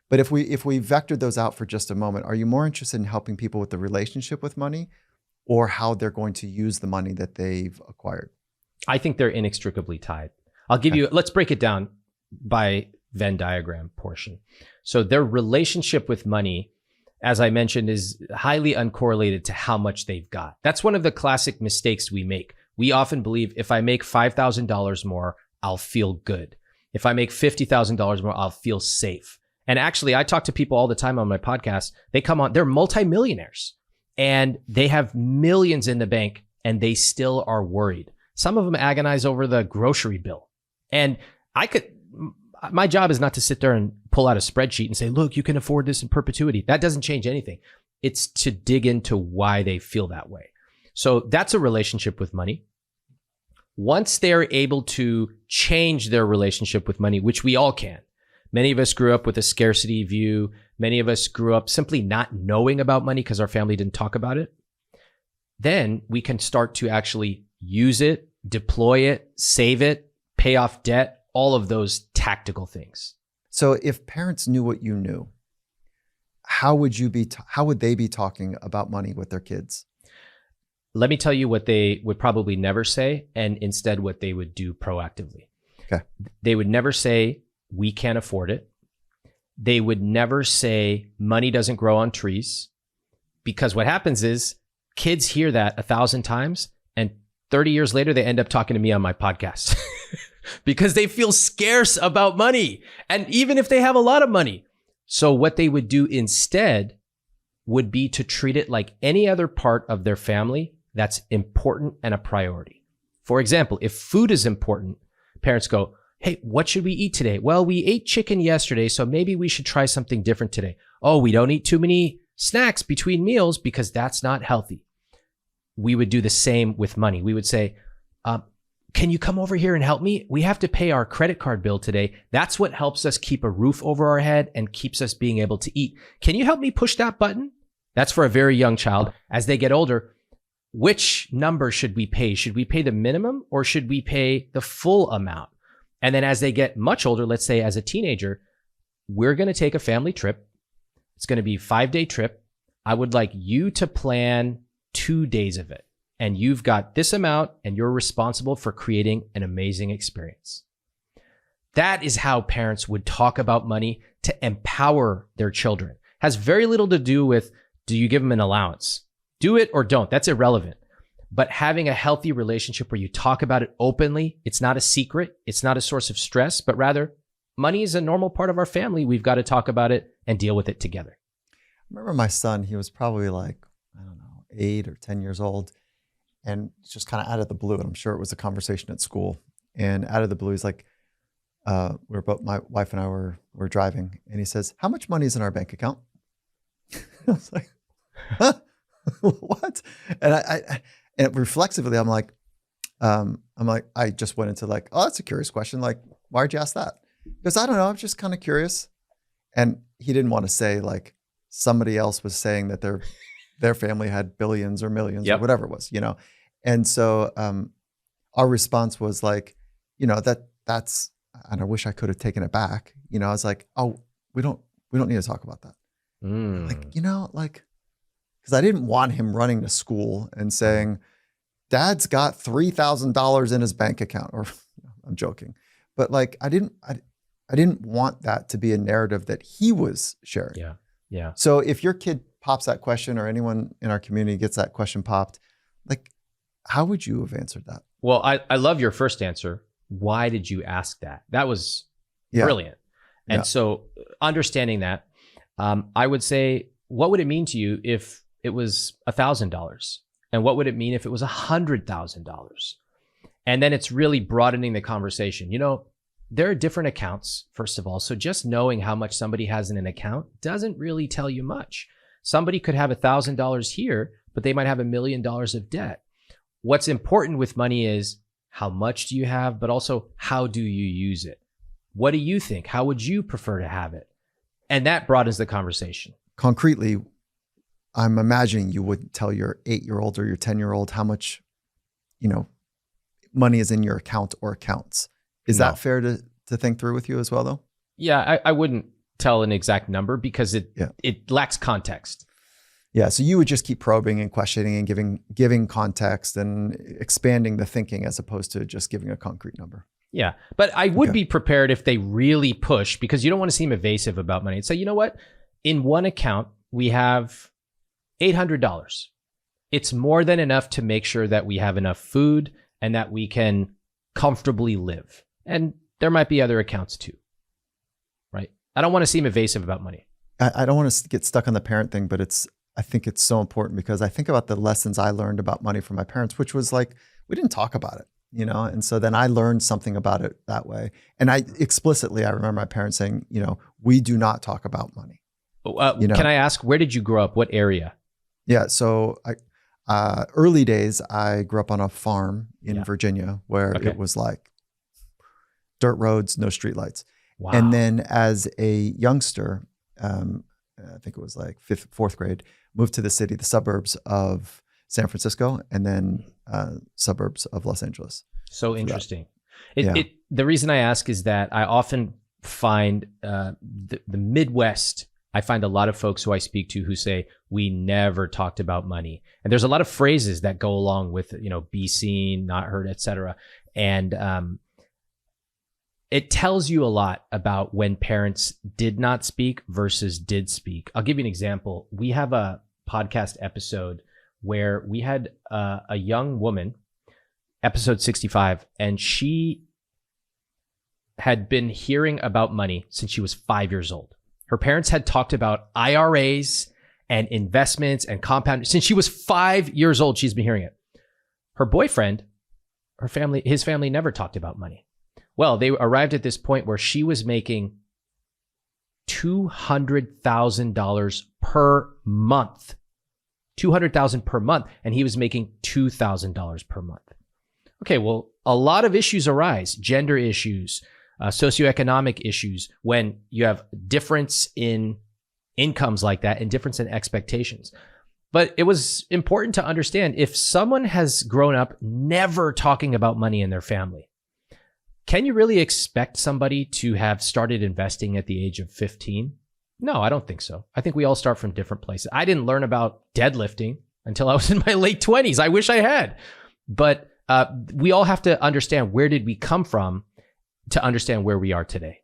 But if we vectored those out for just a moment, are you more interested in helping people with the relationship with money or how they're going to use the money that they've acquired? I think they're inextricably tied. I'll give you, let's break it down by Venn diagram portion. So their relationship with money, as I mentioned, is highly uncorrelated to how much they've got. That's one of the classic mistakes we make. We often believe if I make $5,000 more, I'll feel good. If I make $50,000 more, I'll feel safe. And actually, I talk to people all the time on my podcast. They come on, they're multimillionaires and they have millions in the bank and they still are worried. Some of them agonize over the grocery bill. And my job is not to sit there and pull out a spreadsheet and say, look, you can afford this in perpetuity. That doesn't change anything. It's to dig into why they feel that way. So that's a relationship with money. Once they're able to change their relationship with money, which we all can. Many of us grew up with a scarcity view. Many of us grew up simply not knowing about money because our family didn't talk about it. Then we can start to actually use it, deploy it, save it, pay off debt, all of those tactical things. So if parents knew what you knew, how would they be talking about money with their kids? Let me tell you what they would probably never say, and instead what they would do proactively. Okay. They would never say, we can't afford it. They would never say, money doesn't grow on trees. Because what happens is kids hear that 1,000 times, and 30 years later, they end up talking to me on my podcast because they feel scarce about money. And even if they have a lot of money. So what they would do instead would be to treat it like any other part of their family that's important and a priority. For example, if food is important, parents go, hey, what should we eat today? Well, we ate chicken yesterday, so maybe we should try something different today. Oh, we don't eat too many snacks between meals because that's not healthy. We would do the same with money. We would say, can you come over here and help me? We have to pay our credit card bill today. That's what helps us keep a roof over our head and keeps us being able to eat. Can you help me push that button? That's for a very young child. As they get older, which number should we pay? Should we pay the minimum or should we pay the full amount? And then as they get much older, let's say as a teenager, we're going to take a family trip. It's going to be a 5-day trip. I would like you to plan 2 days of it. And you've got this amount and you're responsible for creating an amazing experience. That is how parents would talk about money to empower their children. Has very little to do with, do you give them an allowance? Do it or don't. That's irrelevant. But having a healthy relationship where you talk about it openly, it's not a secret, it's not a source of stress, but rather money is a normal part of our family. We've got to talk about it and deal with it together. I remember my son, he was probably like, 8 or 10 years old, and just kind of out of the blue, and I'm sure it was a conversation at school, and out of the blue, he's like, my wife and I were driving, and he says, how much money is in our bank account? I was like, huh? What? And reflexively, I'm like, I just went into like, oh, that's a curious question. Like, why'd you ask that? Because I don't know. I'm just kind of curious. And he didn't want to say like somebody else was saying that their family had billions or millions or whatever it was, And so our response was like, that's, and I wish I could have taken it back. I was like, oh, we don't need to talk about that. Like, because I didn't want him running to school and saying, Dad's got $3,000 in his bank account. Or I'm joking, but like I didn't want that to be a narrative that he was sharing. Yeah. So if your kid pops that question, or anyone in our community gets that question popped, like, how would you have answered that? Well, I love your first answer. Why did you ask that? That was brilliant. And so understanding that, I would say, what would it mean to you if it was $1,000? And what would it mean if it was $100,000? And then it's really broadening the conversation. There are different accounts, first of all. So just knowing how much somebody has in an account doesn't really tell you much. Somebody could have $1,000 here, but they might have $1 million of debt. What's important with money is how much do you have, but also how do you use it? What do you think? How would you prefer to have it? And that broadens the conversation. Concretely, I'm imagining you wouldn't tell your 8-year-old or your 10-year-old how much, money is in your account or accounts. Is that fair to think through with you as well, though? Yeah, I wouldn't tell an exact number because Yeah. it lacks context. Yeah. So you would just keep probing and questioning and giving context and expanding the thinking as opposed to just giving a concrete number. Yeah. But I would Okay. be prepared if they really push, because you don't want to seem evasive about money, and say, you know what? In one account, we have $800. It's more than enough to make sure that we have enough food and that we can comfortably live. And there might be other accounts too, right? I don't want to seem evasive about money. I don't want to get stuck on the parent thing, but I think it's so important because I think about the lessons I learned about money from my parents, which was like, we didn't talk about it, you know? And so then I learned something about it that way. And I remember my parents saying, you know, we do not talk about money. You know? Can I ask, where did you grow up? What area? Yeah. So early days, I grew up on a farm in Yeah. Virginia where Okay. it was like dirt roads, no streetlights. Wow. And then as a youngster, I think it was like fourth grade, moved to the suburbs of San Francisco, and then suburbs of Los Angeles. So interesting. Yeah. The reason I ask is that I often find the Midwest, I find a lot of folks who I speak to who say, we never talked about money. And there's a lot of phrases that go along with, you know, be seen, not heard, et cetera. And it tells you a lot about when parents did not speak versus did speak. I'll give you an example. We have a podcast episode where we had a young woman, episode 65, and she had been hearing about money since she was 5 years old. Her parents had talked about IRAs and investments and compound since she was 5 years old. She's been hearing it. Her boyfriend, his family never talked about money. Well, they arrived at this point where she was making $200,000 per month. $200,000 per month, and he was making $2,000 per month. Okay, well, a lot of issues arise, gender issues, socioeconomic issues, when you have difference in incomes like that and difference in expectations. But it was important to understand, if someone has grown up never talking about money in their family, can you really expect somebody to have started investing at the age of 15? No, I don't think so. I think we all start from different places. I didn't learn about deadlifting until I was in my late 20s. I wish I had. But we all have to understand, where did we come from to understand where we are today.